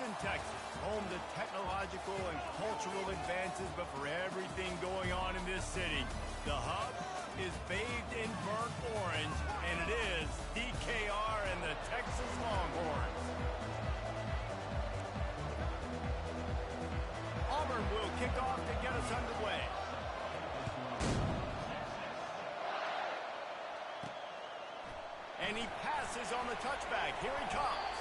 Houston, Texas, home to technological and cultural advances, but for everything going on in this city, the hub is bathed in burnt orange, and it is DKR and the Texas Longhorns. Auburn will kick off to get us underway. And he passes on the touchback. Here he comes.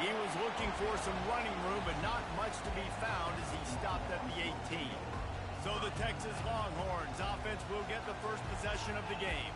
He was looking for some running room, but not much to be found as he stopped at the 18. So the Texas Longhorns offense will get the first possession of the game.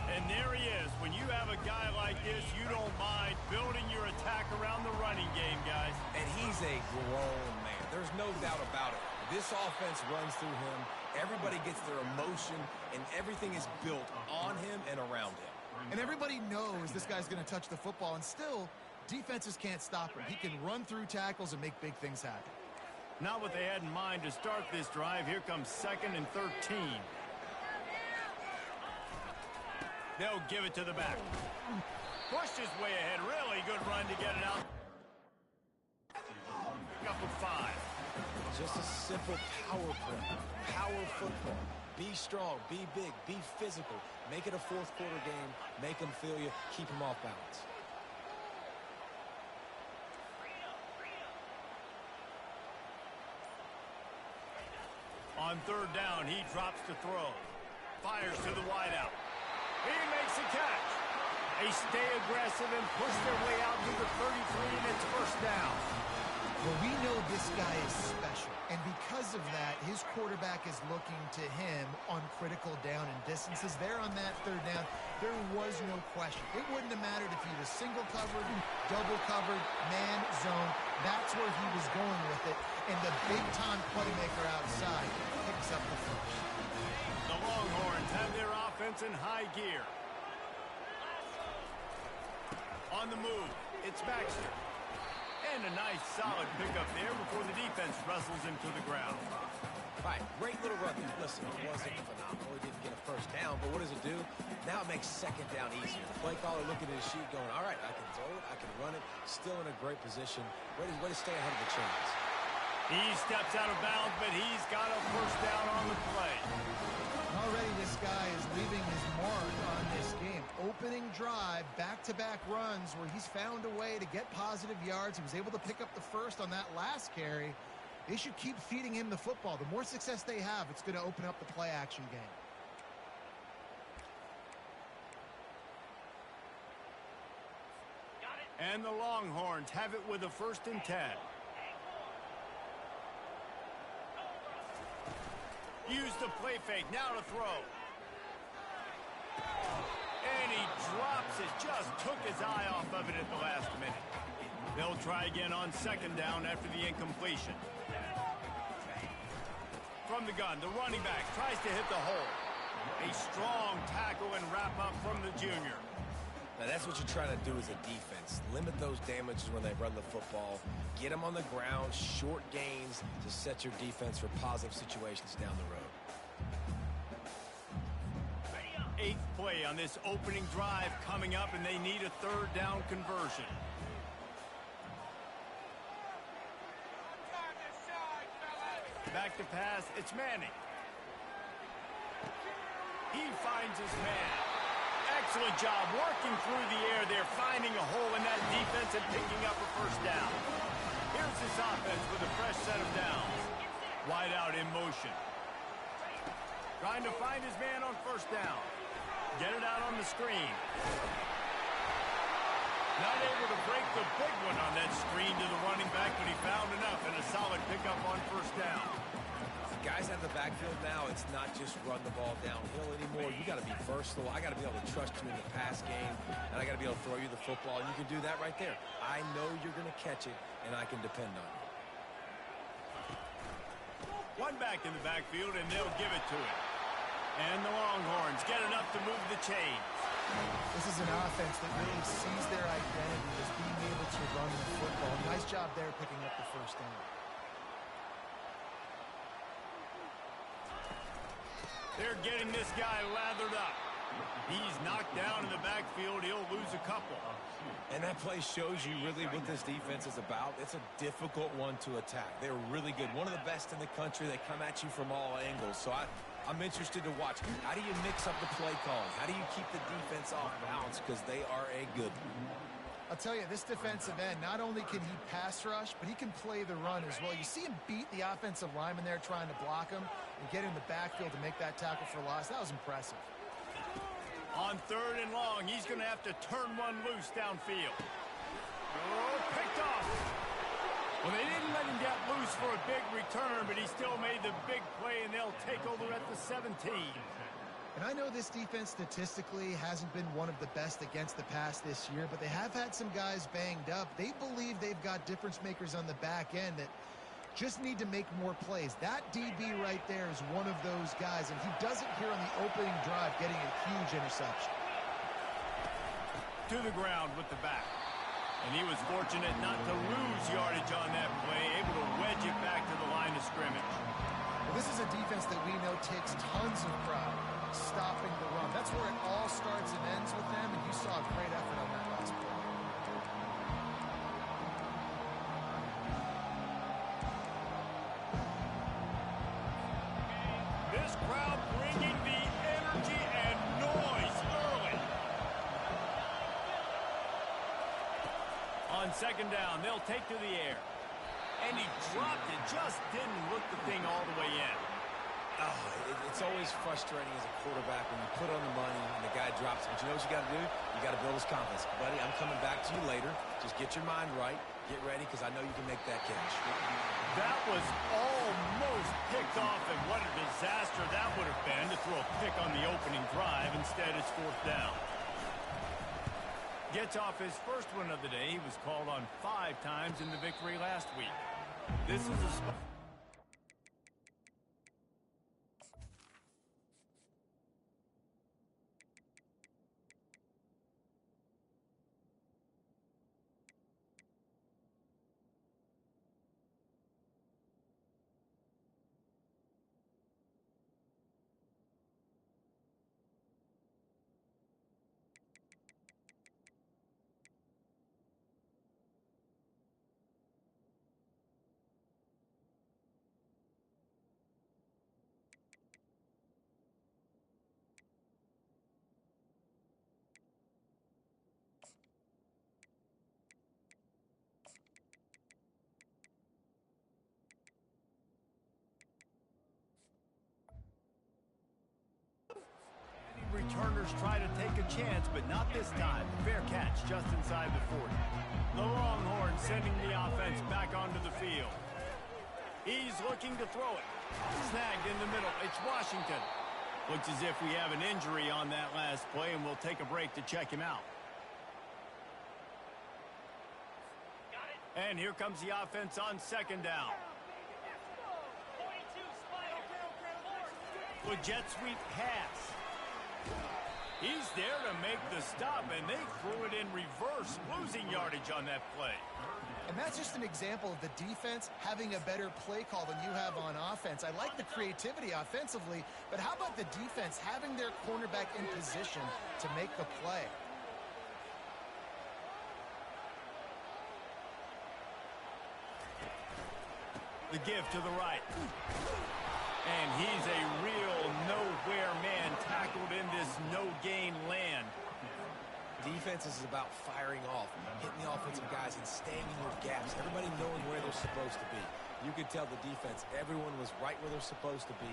And there he is. When you have a guy like this, you don't mind building your attack around the running game, guys. And he's a grown man. There's no doubt about it. This offense runs through him. Everybody gets their emotion, and everything is built on him and around him. And everybody knows this guy's going to touch the football, and still, defenses can't stop him. He can run through tackles and make big things happen. Not what they had in mind to start this drive. Here comes 2nd and 13. They'll give it to the back. Pushed his way ahead. Really good run to get it out. Up with 5. Just a simple power play. Power football. Be strong, be big, be physical. Make it a fourth-quarter game. Make them feel you. Keep them off balance. On 3rd down, he drops to throw. Fires to the wideout. He makes a catch. They stay aggressive and push their way out to the 33, and it's 1st down. Well, we know this guy is special, and because of that, his quarterback is looking to him on critical down and distances. There on that 3rd down, there was no question. It wouldn't have mattered if he was single covered, double covered, man, zone. That's where he was going with it, and the big-time playmaker outside picks up the first. The Longhorns have their offense in high gear. On the move, it's Baxter. And a nice, solid pickup there before the defense wrestles him to the ground. All right, great little run there. Listen, it wasn't phenomenal. He didn't get a 1st down, but what does it do? Now it makes 2nd down easier. The play caller looking at his sheet going, all right, I can throw it, I can run it. Still in a great position. Way to stay ahead of the chains. He steps out of bounds, but he's got a 1st down on the play. Already this guy is leaving his mark on this game. Opening drive, back-to-back runs where he's found a way to get positive yards. He was able to pick up the 1st on that last carry. They should keep feeding him the football. The more success they have, it's going to open up the play-action game. And the Longhorns have it with a 1st and 10. Use the play fake, now to throw. And he drops it, just took his eye off of it at the last minute. They'll try again on 2nd down after the incompletion. From the gun, the running back tries to hit the hole. A strong tackle and wrap up from the junior. Now that's what you're trying to do as a defense. Limit those damages when they run the football. Get them on the ground, short gains to set your defense for positive situations down the road. 8th play on this opening drive coming up, and they need a 3rd down conversion. Back to pass, it's Manning. He finds his man. Excellent job working through the air there, finding a hole in that defense and picking up a 1st down. Here's this offense with a fresh set of downs. Wide out in motion. Trying to find his man on 1st down. Get it out on the screen. Not able to break the big one on that screen to the running back, but he found enough and a solid pickup on 1st down. Guys out of the backfield now, it's not just run the ball downhill anymore. You got to be versatile. I got to be able to trust you in the pass game, and I got to be able to throw you the football, and you can do that right there. I know you're going to catch it, and I can depend on you. One back in the backfield, and they'll give it to him. And the Longhorns get enough to move the chains. This is an offense that really sees their identity as being able to run the football. Nice job there picking up the 1st down. They're getting this guy lathered up. He's knocked down in the backfield. He'll lose a couple. And that play shows you really what this defense is about. It's a difficult one to attack. They're really good. One of the best in the country. They come at you from all angles. So I'm interested to watch. How do you mix up the play calling? How do you keep the defense off balance? Because they are a good one. I'll tell you, this defensive end, not only can he pass rush, but he can play the run as well. You see him beat the offensive lineman there trying to block him and get in the backfield to make that tackle for loss. That was impressive. On 3rd and long, he's going to have to turn one loose downfield. Oh, picked off. Well, they didn't let him get loose for a big return, but he still made the big play, and they'll take over at the 17. And I know this defense statistically hasn't been one of the best against the pass this year, but they have had some guys banged up. They believe they've got difference makers on the back end that just need to make more plays. That DB right there is one of those guys, and he does it here on the opening drive, getting a huge interception. To the ground with the back. And he was fortunate not to lose yardage on that play, able to wedge it back to the line of scrimmage. Well, this is a defense that we know takes tons of pride stopping the run. That's where it all starts and ends with them, and you saw a great effort on that last play. This crowd bringing the energy and noise early. On 2nd down, they'll take to the air. And he dropped it, just didn't look the thing all the way in. It's always frustrating as a quarterback when you put on the money and the guy drops it. But you know what you got to do? You got to build his confidence. Buddy, I'm coming back to you later. Just get your mind right. Get ready, because I know you can make that catch. That was almost picked off, and what a disaster that would have been to throw a pick on the opening drive. Instead, it's 4th down. Gets off his first one of the day. He was called on 5 times in the victory last week. This is a spot. Returners try to take a chance, but not this time. Fair catch just inside the 40. The Longhorns sending the offense back onto the field. He's looking to throw it. Snagged in the middle. It's Washington. Looks as if we have an injury on that last play, and we'll take a break to check him out. And here comes the offense on 2nd down. With jet sweep pass. He's there to make the stop, and they threw it in reverse, losing yardage on that play. And that's just an example of the defense having a better play call than you have on offense. I like the creativity offensively, but how about the defense having their cornerback in position to make the play? The give to the right. And he's a real nowhere man tackled in this no-gain land. Defense is about firing off, hitting the offensive guys and staying in your gaps. Everybody knowing where they're supposed to be. You could tell the defense, everyone was right where they're supposed to be,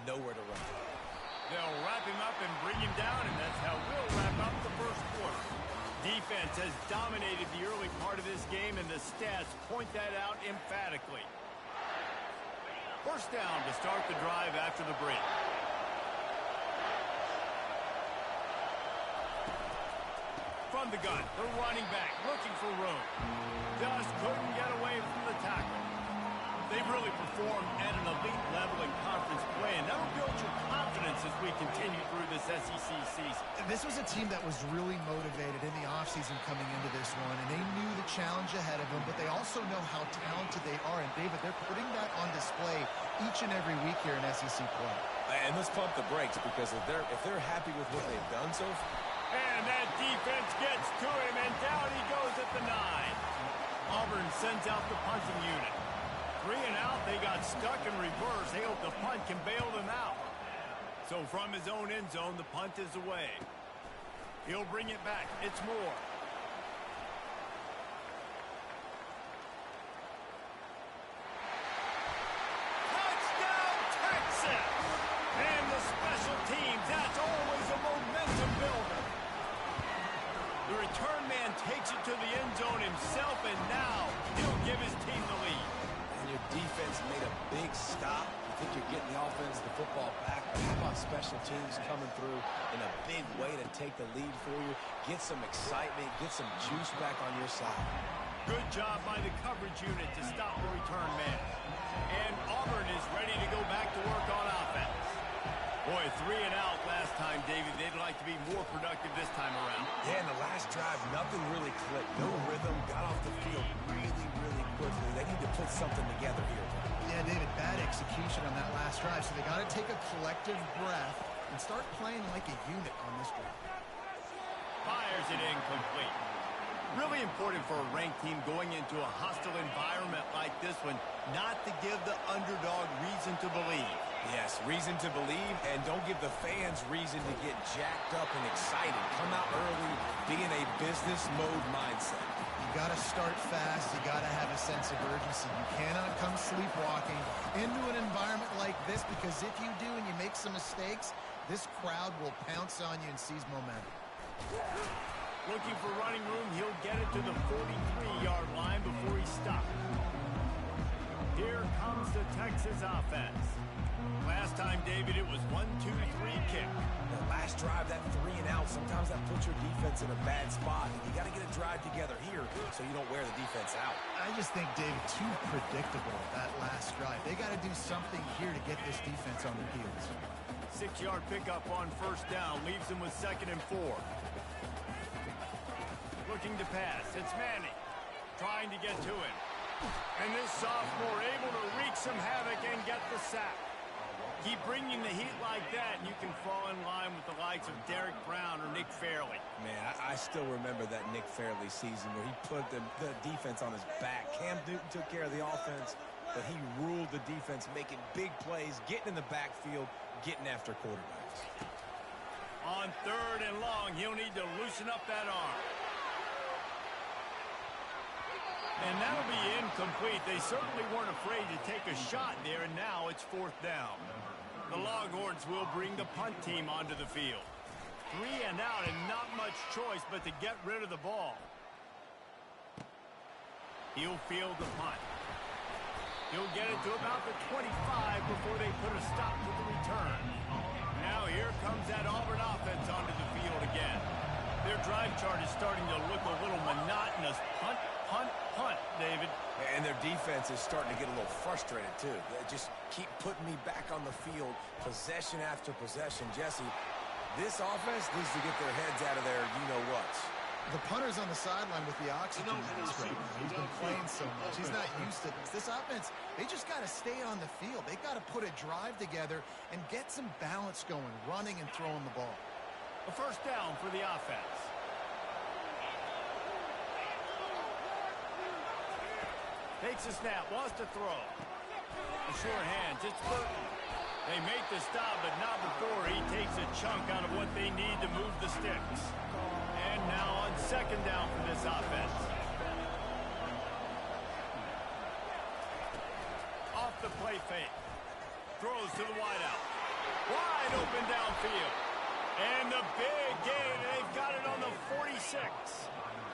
nowhere to run. They'll wrap him up and bring him down, and that's how we'll wrap up the first quarter. Defense has dominated the early part of this game, and the stats point that out emphatically. First down to start the drive after the break. From the gun, the running back looking for room. Just couldn't get away from the tackle. They've really performed at an elite level in conference play, and that'll build your confidence as we continue through this SEC season. This was a team that was really motivated in the offseason coming into this one, and they knew the challenge ahead of them, but they also know how talented they are. And, David, they're putting that on display each and every week here in SEC play. And let's pump the brakes, because if they're happy with what they've done so far. And that defense gets to him, and down he goes at the 9. Auburn sends out the punting unit. 3 and out, they got stuck in reverse. They hope the punt can bail them out. So from his own end zone, the punt is away. He'll bring it back. It's Moore. Touchdown, Texas! And the special teams, that's always a momentum builder. The return man takes it to the end zone himself, and now he'll give his team the lead. And your defense made a big stop. You think you're getting the offense, the football back. How about special teams coming through in a big way to take the lead for you? Get some excitement, get some juice back on your side. Good job by the coverage unit to stop the return man. And Auburn is ready to go back to work on offense. Boy, 3 and out last time, David. They'd like to be more productive this time around. Yeah, in the last drive, nothing really clicked. No rhythm, got off the field really, really quickly. They need to put something together here. Yeah, David, bad execution on that last drive, so they got to take a collective breath and start playing like a unit on this drive. Fires it incomplete. Really important for a ranked team going into a hostile environment like this one not to give the underdog reason to believe. Yes, reason to believe, and don't give the fans reason to get jacked up and excited. Come out early, be in a business mode mindset. You got to start fast. You got to have a sense of urgency. You cannot come sleepwalking into an environment like this, because if you do and you make some mistakes, this crowd will pounce on you and seize momentum. Looking for running room, he'll get it to the 43-yard line before he stops. Here comes the Texas offense. Last time, David, it was 1-2-3 kick. The last drive, that 3 and out, sometimes that puts your defense in a bad spot. And you got to get a drive together here so you don't wear the defense out. I just think, David, too predictable that last drive. They got to do something here to get this defense on their heels. 6-yard pickup on first down leaves him with 2nd and 4. Looking to pass. It's Manning trying to get to him. And this sophomore able to wreak some havoc and get the sack. Keep bringing the heat like that, and you can fall in line with the likes of Derek Brown or Nick Fairley. Man, I still remember that Nick Fairley season where he put the defense on his back. Cam Newton took care of the offense, but he ruled the defense, making big plays, getting in the backfield, getting after quarterbacks. On 3rd and long, he'll need to loosen up that arm. And that'll be incomplete. They certainly weren't afraid to take a shot there, and now it's 4th down. The Longhorns will bring the punt team onto the field. 3 and out, and not much choice but to get rid of the ball. He'll field the punt. He'll get it to about the 25 before they put a stop to the return. Now here comes that Auburn offense onto the field again. Their drive chart is starting to look a little monotonous. Punt, punt, punt, David. And their defense is starting to get a little frustrated, too. They just keep putting me back on the field, possession after possession. Jesse, this offense needs to get their heads out of there, you-know-what. The punter's on the sideline with the oxygen mask right now. He's been playing so much. He's not used to this. This offense, they just got to stay on the field. They've got to put a drive together and get some balance going, running and throwing the ball. A first down for the offense. Takes a snap, wants to throw. A sure hands, it's Burton. They make the stop, but not before he takes a chunk out of what they need to move the sticks. And now on 2nd down for this offense. Off the play fake. Throws to the wideout. Wide open downfield. And the big gain, they've got it on the 46.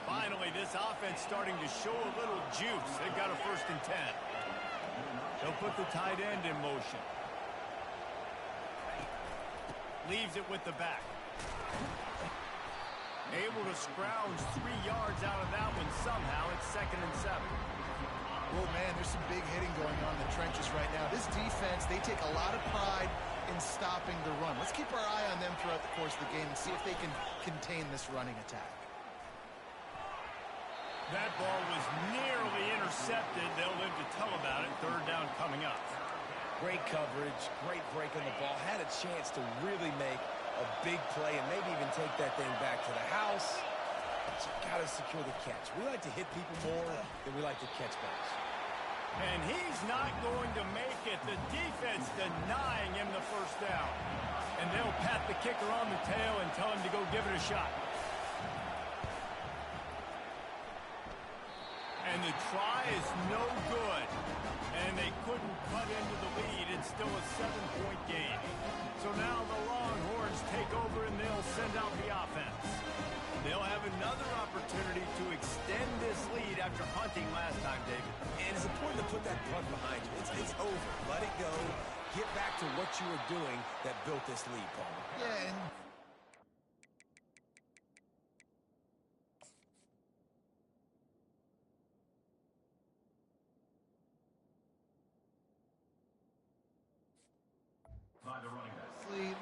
Finally, this offense starting to show a little juice. They've got a 1st and 10. They'll put the tight end in motion. Leaves it with the back. Able to scrounge 3 yards out of that one somehow. It's 2nd and 7. Well, man, there's some big hitting going on in the trenches right now. This defense, they take a lot of pride in stopping the run. Let's keep our eye on them throughout the course of the game and see if they can contain this running attack. That ball was nearly intercepted. They'll live to tell about it. Third down coming up. Great coverage, great break on the ball. Had a chance to really make a big play and maybe even take that thing back to the house. But you got to secure the catch. We like to hit people more than we like to catch balls. And he's not going to make it. The defense denying him the first down. And they'll pat the kicker on the tail and tell him to go give it a shot. And the try is no good. And they couldn't cut into the lead. It's still a 7-point game. So now the Longhorns take over and they'll send out the offense. They'll have another opportunity to extend this lead after punting last time, David. And it's important to put that punt behind you. It's over. Let it go. Get back to what you were doing that built this lead, Paul. Yeah, and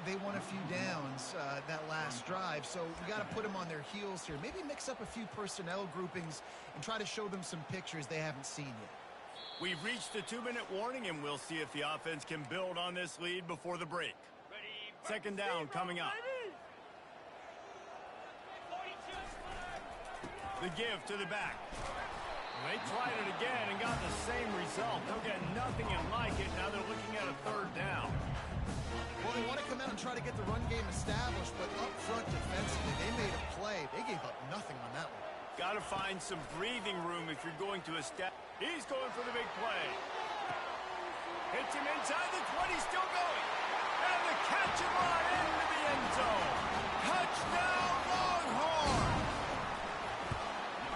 they won a few downs that last drive, so you got to put them on their heels here. Maybe mix up a few personnel groupings and try to show them some pictures they haven't seen yet. We've reached the 2-minute warning, and we'll see if the offense can build on this lead before the break. Second down coming up. The give to the back. They tried it again and got the same result. They'll get nothing and like it. Now they're looking at a third down. Well, they want to come out and try to get the run game established, but up front defensively, they made a play. They gave up nothing on that one. Got to find some breathing room if you're going to establish. He's going for the big play. Hits him inside the 20, still going. And the catch and run into the end zone. Touchdown, Longhorn!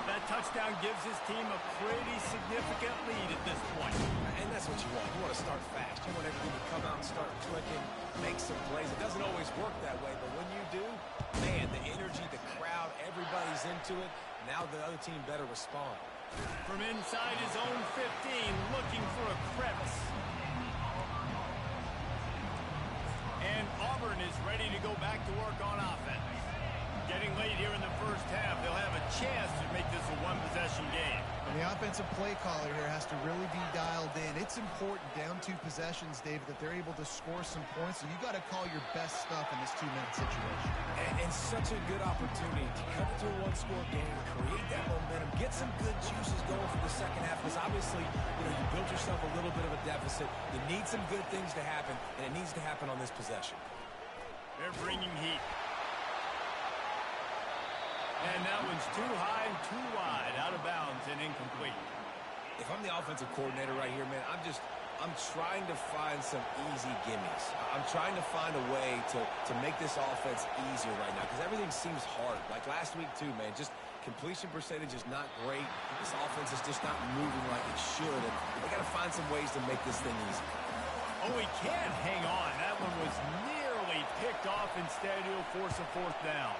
That touchdown gives his team a pretty significant lead at this point. And that's what you want. You want to start fast. You want everything to come out and start clicking, make some plays. It doesn't always work that way, but when you do, man, the energy, the crowd, everybody's into it. Now the other team better respond. From inside his own 15, looking for a crevice. And Auburn is ready to go back to work on offense. Getting late here in the first half, they'll have a chance to make this a one-possession game. And the offensive play caller here has to really be dialed in. It's important down 2 possessions, David, that they're able to score some points. So you got to call your best stuff in this 2-minute situation. And such a good opportunity to cut into a one-score game, create that momentum, get some good juices going for the second half. Because obviously, you built yourself a little bit of a deficit. You need some good things to happen, and it needs to happen on this possession. They're bringing heat. And that one's too high and too wide, out of bounds and incomplete. If I'm the offensive coordinator right here, man, I'm trying to find some easy gimmies. I'm trying to find a way to make this offense easier right now because everything seems hard. Like last week too, man, just completion percentage is not great. This offense is just not moving like it should, and they got to find some ways to make this thing easy. Oh, he can't hang on. That one was nearly picked off. Instead, he'll force a fourth down.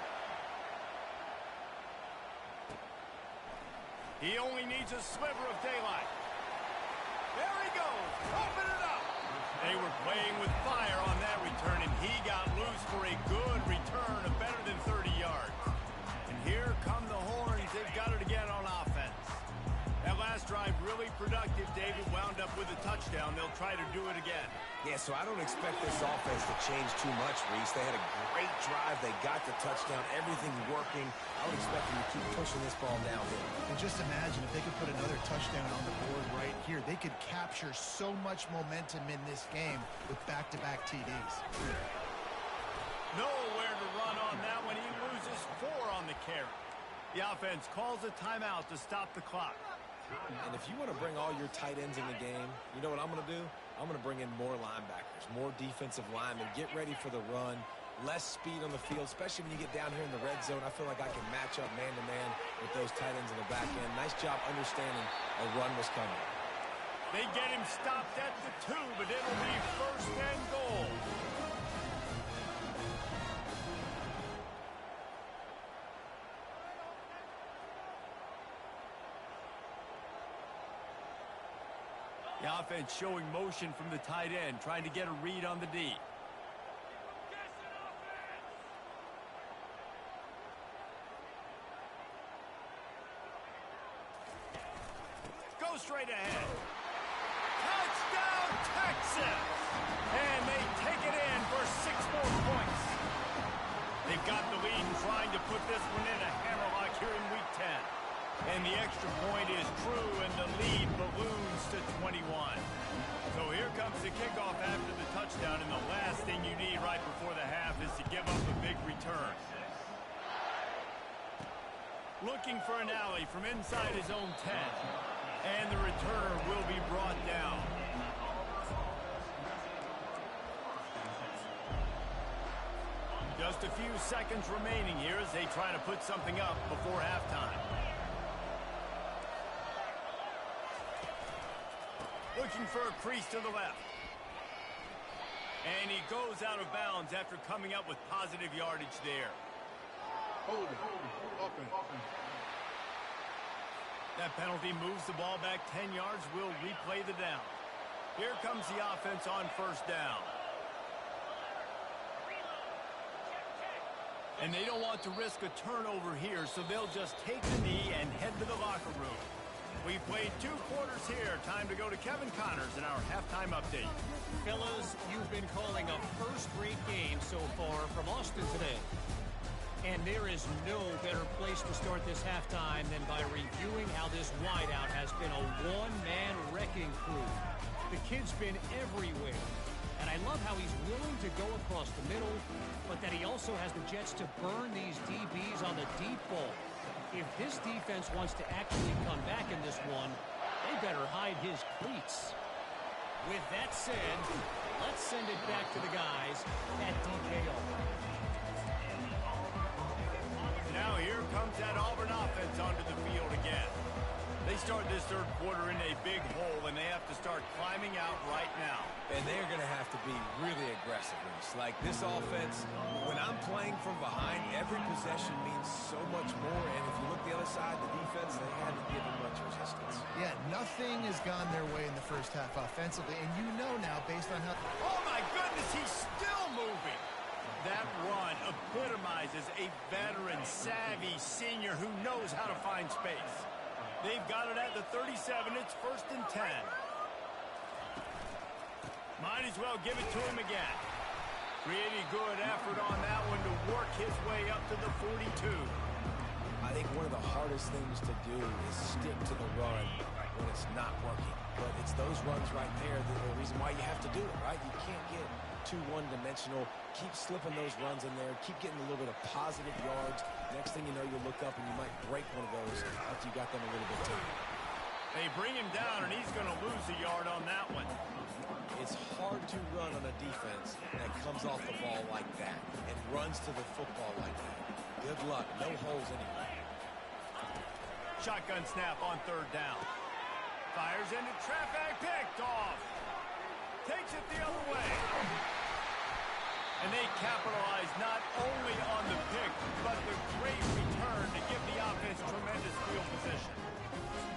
He only needs a sliver of daylight. There he goes. Open it up. They were playing with fire on that return, and he got loose for a good return of better than 30 yards. And here come the Horns. They've got it again on offense. That last drive really productive. David wound up with a touchdown. They'll try to do it again. Yeah, so I don't expect this offense to change too much, Reese. They had a great drive. They got the touchdown. Everything's working. I would expect them to keep pushing this ball downhill. And just imagine if they could put another touchdown on the board right here. They could capture so much momentum in this game with back-to-back TDs. Nowhere to run on that one. He loses 4 on the carry. The offense calls a timeout to stop the clock. And if you want to bring all your tight ends in the game, you know what I'm going to do? I'm going to bring in more linebackers, more defensive linemen, get ready for the run, less speed on the field, especially when you get down here in the red zone. I feel like I can match up man-to-man with those tight ends in the back end. Nice job understanding a run was coming. They get him stopped at the 2, but it'll be first and goal. The offense showing motion from the tight end, trying to get a read on the D. Throw straight ahead. Touchdown, Texas! And they take it in for 6 more points. They've got the lead and trying to put this one in a hammerlock here in Week 10. And the extra point is true, and the lead balloons to 21. So here comes the kickoff after the touchdown, and the last thing you need right before the half is to give up a big return. Looking for an alley from inside his own 10. And the returner will be brought down. Just a few seconds remaining here as they try to put something up before halftime. Looking for a crease to the left. And he goes out of bounds after coming up with positive yardage there. Hold it. Offense. That penalty moves the ball back 10 yards. We'll replay the down. Here comes the offense on first down. And they don't want to risk a turnover here, so they'll just take the knee and head to the locker room. We've played 2 quarters here. Time to go to Kevin Connors in our halftime update. Fellas, you've been calling a first-rate game so far from Austin today. And there is no better place to start this halftime than by reviewing how this wideout has been a one-man wrecking crew. The kid's been everywhere. And I love how he's willing to go across the middle, but that he also has the jets to burn these DBs on the deep ball. If this defense wants to actually come back in this one, they better hide his cleats. With that said, let's send it back to the guys at DKO. Now here comes that Auburn offense onto the field again. They start this third quarter in a big hole, and they have to start climbing out right now. And they're going to have to be really aggressive, Reese. Like this offense, when I'm playing from behind, every possession means so much more. And if you look the other side, the defense, they haven't given much resistance. Yeah, nothing has gone their way in the first half offensively. And you know now, based on how... Oh, my goodness, he's still moving. That run epitomizes a veteran, savvy senior who knows how to find space. They've got it at the 37. It's 1st and 10. Might as well give it to him again. Pretty good effort on that one to work his way up to the 42. I think one of the hardest things to do is stick to the run when it's not working. But it's those runs right there that are the reason why you have to do it, right? You can't get too one-dimensional. Keep slipping those runs in there. Keep getting a little bit of positive yards. Next thing you know, you'll look up and you might break one of those after you got them a little bit too. They bring him down, and he's going to lose a yard on that one. It's hard to run on a defense that comes off the ball like that and runs to the football like that. Good luck. No holes anywhere. Shotgun snap on 3rd down. Fires into traffic, picked off. Takes it the other way. And they capitalize not only on the pick, but the great return to give the offense tremendous field position.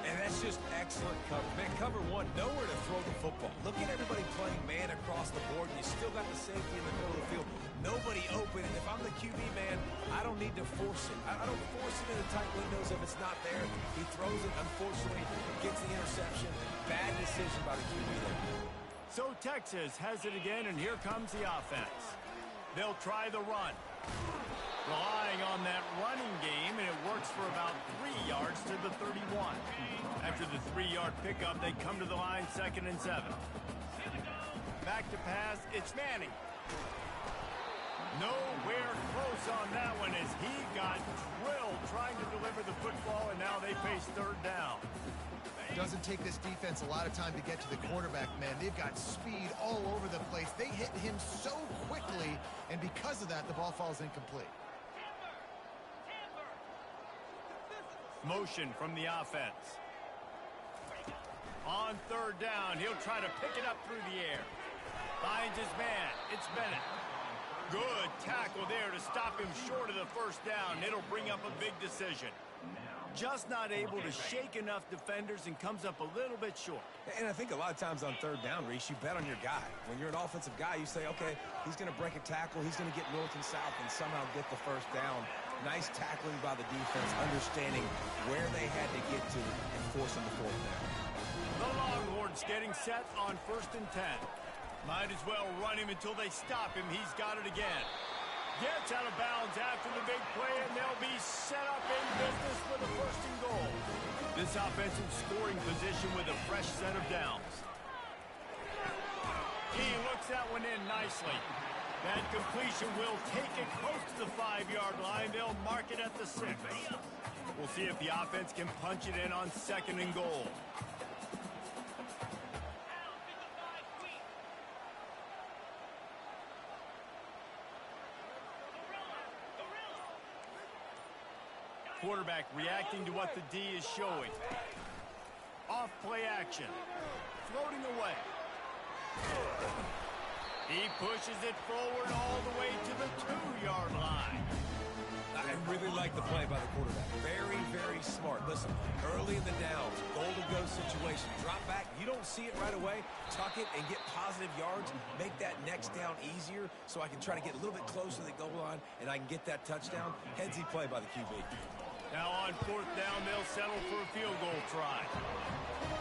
And that's just excellent cover. Man, cover one, nowhere to throw the football. Look at everybody playing man across the board. You still got the safety in the middle of the field. Nobody open. And if I'm the QB, man, I don't need to force it. I don't force it in the tight windows if it's not there. He throws it, unfortunately, gets the interception. Bad decision by the QB there. So Texas has it again, and here comes the offense. They'll try the run. Relying on that running game, and it works for about 3 yards to the 31. After the 3-yard pickup, they come to the line 2nd and 7. Back to pass, it's Manning. Nowhere close on that one as he got drilled trying to deliver the football, and now they face 3rd down. Doesn't take this defense a lot of time to get to the quarterback, man. They've got speed all over the place. They hit him so quickly, and because of that, the ball falls incomplete. Motion from the offense. On 3rd down, he'll try to pick it up through the air. Finds his man. It's Bennett. Good tackle there to stop him short of the 1st down. It'll bring up a big decision. Just not able to shake enough defenders and comes up a little bit short. And I think a lot of times on 3rd down, Reese, you bet on your guy. When you're an offensive guy, you say, okay, he's going to break a tackle. He's going to get north and south and somehow get the 1st down. Nice tackling by the defense, understanding where they had to get to and forcing the 4th down. defense getting set on 1st and 10. Might as well run him until they stop him. He's got it again. Gets out of bounds after the big play, and they'll be set up in business for the 1st and goal. This offensive scoring position with a fresh set of downs. He looks that one in nicely. That completion will take it close to the 5-yard line. They'll mark it at the 6. We'll see if the offense can punch it in on 2nd and goal. Quarterback reacting to what the D is showing. Off play action. Floating away. He pushes it forward all the way to the 2-yard line. I really like the play by the quarterback. Very, very smart. Listen, early in the downs, goal-to-go situation. Drop back. You don't see it right away. Tuck it and get positive yards. Make that next down easier so I can try to get a little bit closer to the goal line and I can get that touchdown. Headsy play by the QB. Now on 4th down, they'll settle for a field goal try.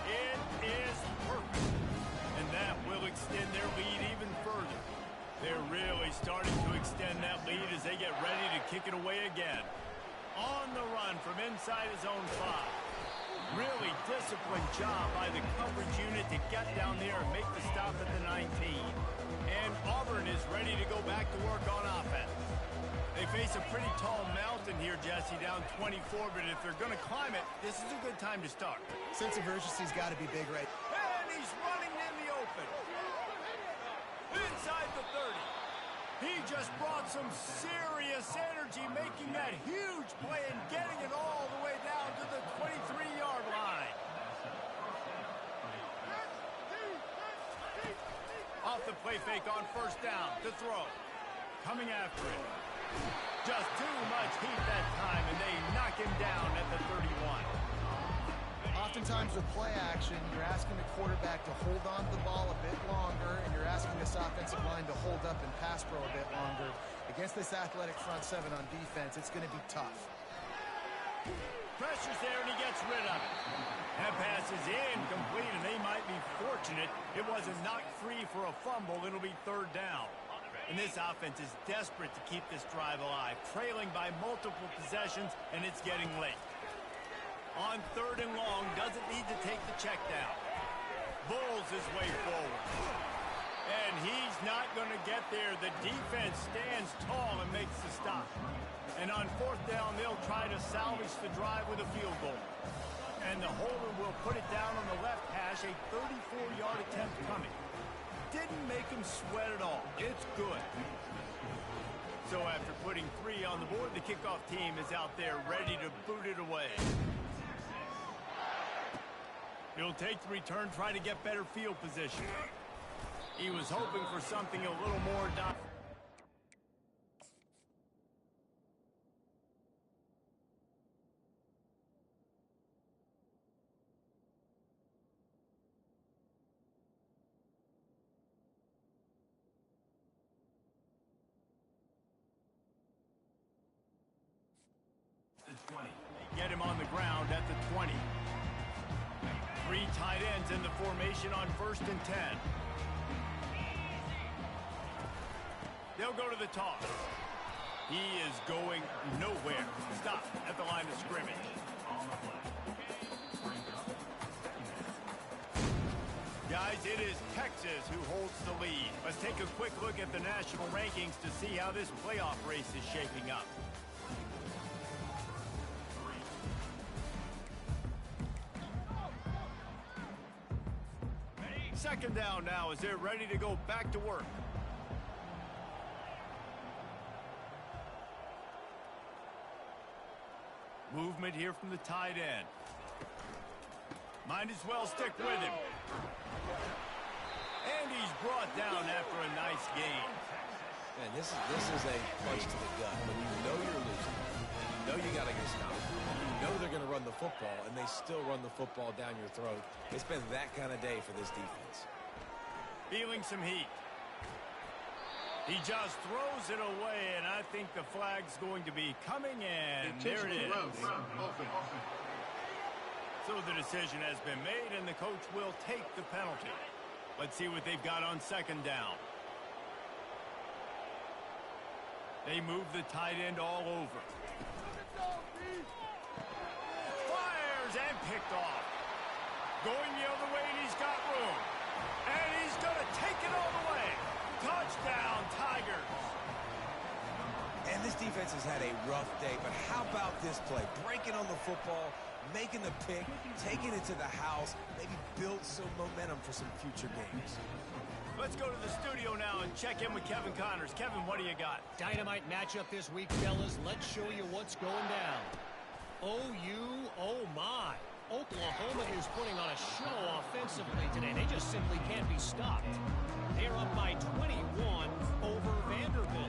It is perfect. And that will extend their lead even further. They're really starting to extend that lead as they get ready to kick it away again. On the run from inside his own 5. Really disciplined job by the coverage unit to get down there and make the stop at the 19. And Auburn is ready to go back to work on offense. They face a pretty tall mountain here, Jesse, down 24, but if they're going to climb it, this is a good time to start. Sense of urgency's got to be big, right? And he's running in the open. Inside the 30. He just brought some serious energy, making that huge play and getting it all the way down to the 23-yard line. Off the play fake on 1st down to throw. Coming after it. Just too much heat that time, and they knock him down at the 31. Oftentimes with play action, you're asking the quarterback to hold on to the ball a bit longer, and you're asking this offensive line to hold up and pass pro a bit longer. Against this athletic front 7 on defense, it's going to be tough. Pressure's there, and he gets rid of it. That pass is incomplete, and they might be fortunate it wasn't knocked free for a fumble. It'll be 3rd down. And this offense is desperate to keep this drive alive, trailing by multiple possessions, and it's getting late. On 3rd and long, doesn't need to take the check down. Bulls his way forward. And he's not going to get there. The defense stands tall and makes the stop. And on 4th down, they'll try to salvage the drive with a field goal. And the holder will put it down on the left hash, a 34-yard attempt coming. Didn't make him sweat at all. It's good. So after putting 3 on the board, the kickoff team is out there ready to boot it away. He'll take the return, try to get better field position. He was hoping for something a little more dominant. The 20. They get him on the ground at the 20. 3 tight ends in the formation on 1st and 10. They'll go to the toss. He is going nowhere. Stop at the line of scrimmage. Guys, it is Texas who holds the lead. Let's take a quick look at the national rankings to see how this playoff race is shaping up. Second down now as they're ready to go back to work. Movement here from the tight end. Might as well stick with him. And he's brought down after a nice gain. Man, this is a punch to the gut. When you know you're losing, you know you got to get stopped. You know they're going to run the football, and they still run the football down your throat. It's been that kind of day for this defense. Feeling some heat. He just throws it away, and I think the flag's going to be coming in. There it is. So the decision has been made, and the coach will take the penalty. Let's see what they've got on second down. They move the tight end all over. Fires and picked off. Going the other way, and he's got room. And he's going to take it all the way. Touchdown, Tigers. And this defense has had a rough day, but how about this play? Breaking on the football, making the pick, taking it to the house, maybe build some momentum for some future games. Let's go to the studio now and check in with Kevin Connors. Kevin, what do you got? Dynamite matchup this week, fellas. Let's show you what's going down. OU, oh my. Oklahoma is putting on a show offensively today. They just simply can't be stopped. They're up by 21 over Vanderbilt.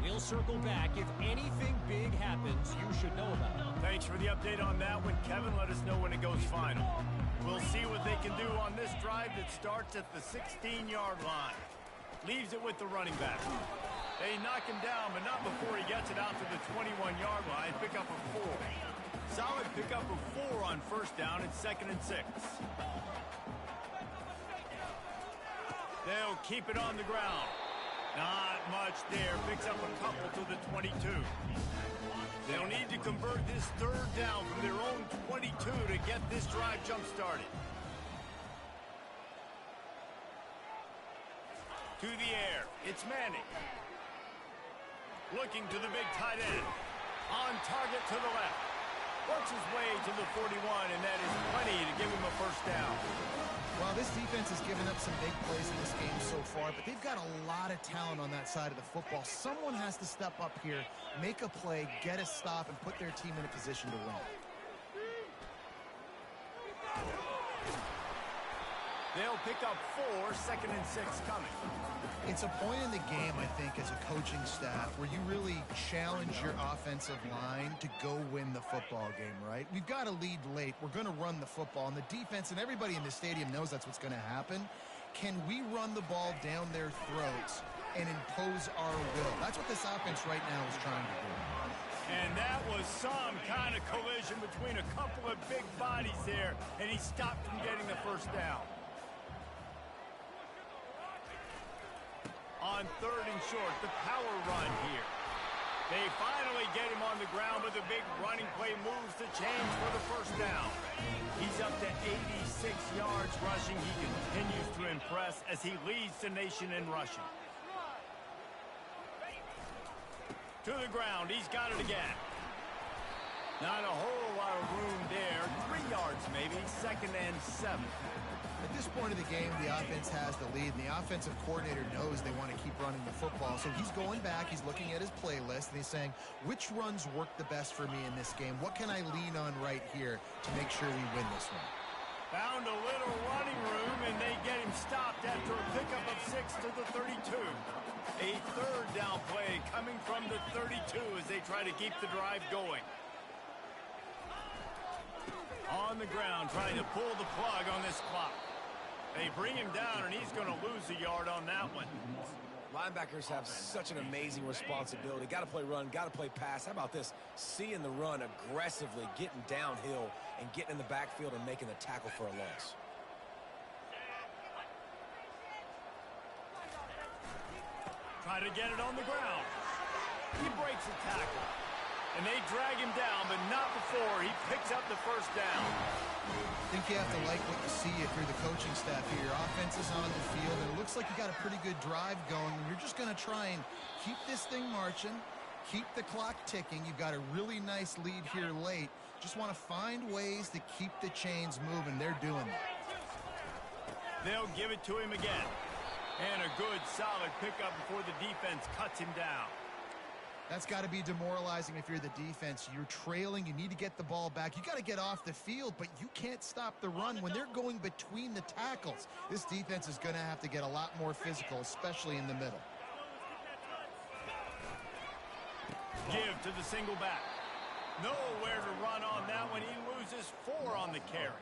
We'll circle back. If anything big happens, you should know about it. Thanks for the update on that one, Kevin. Let us know when it goes final. We'll see what they can do on this drive that starts at the 16-yard line. Leaves it with the running back. They knock him down, but not before he gets it out to the 21-yard line. Pick up a 4. Solid pickup of 4 on first down and 2nd and 6. They'll keep it on the ground. Not much there. Picks up a couple to the 22. They'll need to convert this third down from their own 22 to get this drive jump-started. To the air. It's Manning. Looking to the big tight end. On target to the left. Works his way to the 41, and that is plenty to give him a first down. Well, this defense has given up some big plays in this game so far, but they've got a lot of talent on that side of the football. Someone has to step up here, make a play, get a stop, and put their team in a position to win. They'll pick up 4, 2nd and 6 coming. It's a point in the game, I think, as a coaching staff, where you really challenge your offensive line to go win the football game, right? We've got to lead late. We're going to run the football, and the defense and everybody in the stadium knows that's what's going to happen. Can we run the ball down their throats and impose our will? That's what this offense right now is trying to do. And that was some kind of collision between a couple of big bodies there, and he stopped from getting the first down. On 3rd and short, the power run here. They finally get him on the ground, but the big running play moves the chains for the first down. He's up to 86 yards rushing. He continues to impress as he leads the nation in rushing. To the ground, he's got it again. Not a whole lot of room there. 3 yards maybe, 2nd and 7. At this point of the game, the offense has the lead, and the offensive coordinator knows they want to keep running the football. So he's going back, he's looking at his playlist, and he's saying, which runs work the best for me in this game? What can I lean on right here to make sure we win this one? Found a little running room, and they get him stopped after a pickup of 6 to the 32. A 3rd down play coming from the 32 as they try to keep the drive going. On the ground, trying to pull the plug on this clock. They bring him down, and he's going to lose a yard on that one. Linebackers have such an amazing responsibility. Got to play run, got to play pass. How about this? Seeing the run aggressively, getting downhill, and getting in the backfield and making the tackle for a loss. Try to get it on the ground. He breaks a tackle. And they drag him down, but not before he picks up the first down. I think you have to like what you see if you're the coaching staff here. Your offense is on the field, and it looks like you got a pretty good drive going. And you're just going to try and keep this thing marching, keep the clock ticking. You've got a really nice lead here late. Just want to find ways to keep the chains moving. They're doing that. They'll give it to him again. And a good, solid pickup before the defense cuts him down. That's got to be demoralizing if you're the defense. You're trailing. You need to get the ball back. You got to get off the field, but you can't stop the run when they're going between the tackles. This defense is going to have to get a lot more physical, especially in the middle. Give to the single back. Nowhere to run on that one. He loses 4 on the carry.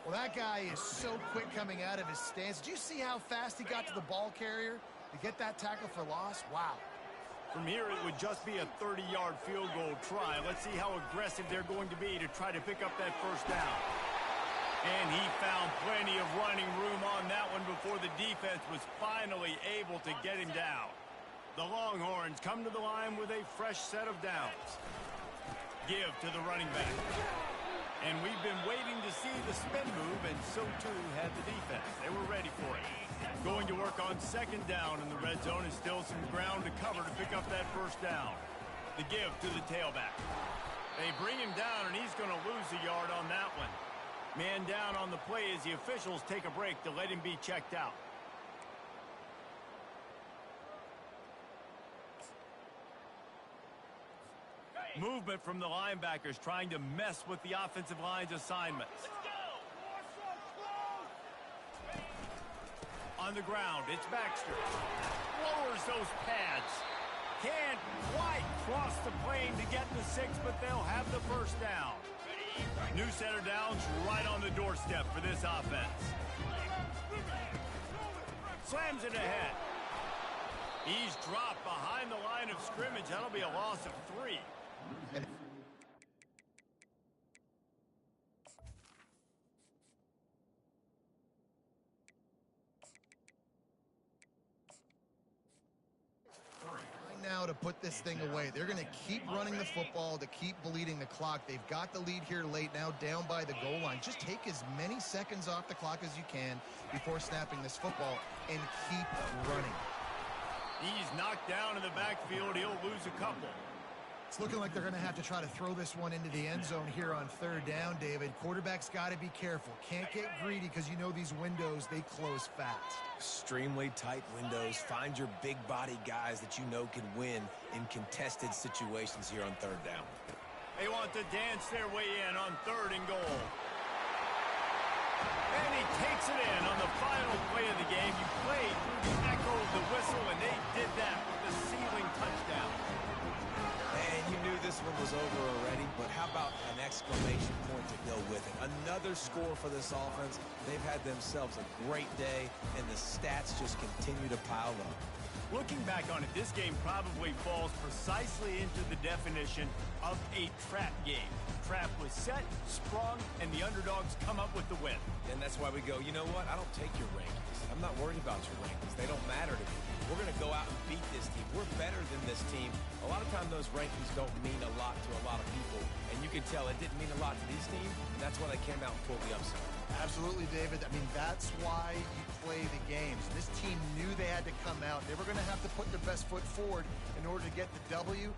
Well, that guy is so quick coming out of his stance. Did you see how fast he got to the ball carrier to get that tackle for loss? Wow. From here, it would just be a 30-yard field goal try. Let's see how aggressive they're going to be to try to pick up that first down. And he found plenty of running room on that one before the defense was finally able to get him down. The Longhorns come to the line with a fresh set of downs. Give to the running back. And we've been waiting to see the spin move, and so too had the defense. They were ready for it. Going to work on second down in the red zone is still some ground to cover to pick up that first down. The give to the tailback. They bring him down, and he's going to lose a yard on that one. Man down on the play as the officials take a break to let him be checked out. Movement from the linebackers trying to mess with the offensive line's assignments. On the ground, it's Baxter. Lowers those pads. Can't quite cross the plane to get the 6, but they'll have the first down. New set of downs right on the doorstep for this offense. Slams it ahead. He's dropped behind the line of scrimmage. That'll be a loss of 3. Now to put this thing away. They're going to keep running the football to keep bleeding the clock. They've got the lead here late, now down by the goal line. Just take as many seconds off the clock as you can before snapping this football and keep running. He's knocked down in the backfield. He'll lose a couple. It's looking like they're going to have to try to throw this one into the end zone here on third down, David. Quarterback's got to be careful. Can't get greedy because you know these windows, they close fast. Extremely tight windows. Find your big body guys that you know can win in contested situations here on third down. They want to dance their way in on 3rd and goal. And he takes it in on the final play of the game. You played through the echo of the whistle, and they did that with the ceiling touchdown. And you knew this one was over already, but how about an exclamation point to go with it? Another score for this offense. They've had themselves a great day, and the stats just continue to pile up. Looking back on it, this game probably falls precisely into the definition of a trap game. Trap was set, sprung, and the underdogs come up with the win. And that's why we go, you know what? I don't take your rankings. I'm not worried about your rankings. They don't matter to me. We're going to go out and beat this team. We're better than this team. A lot of times those rankings don't mean a lot to a lot of people. And you can tell it didn't mean a lot to these teams. And that's why they came out and pulled the upset. Absolutely, David. I mean, that's why you play the games. This team knew they had to come out. They were going to have to put their best foot forward in order to get the W.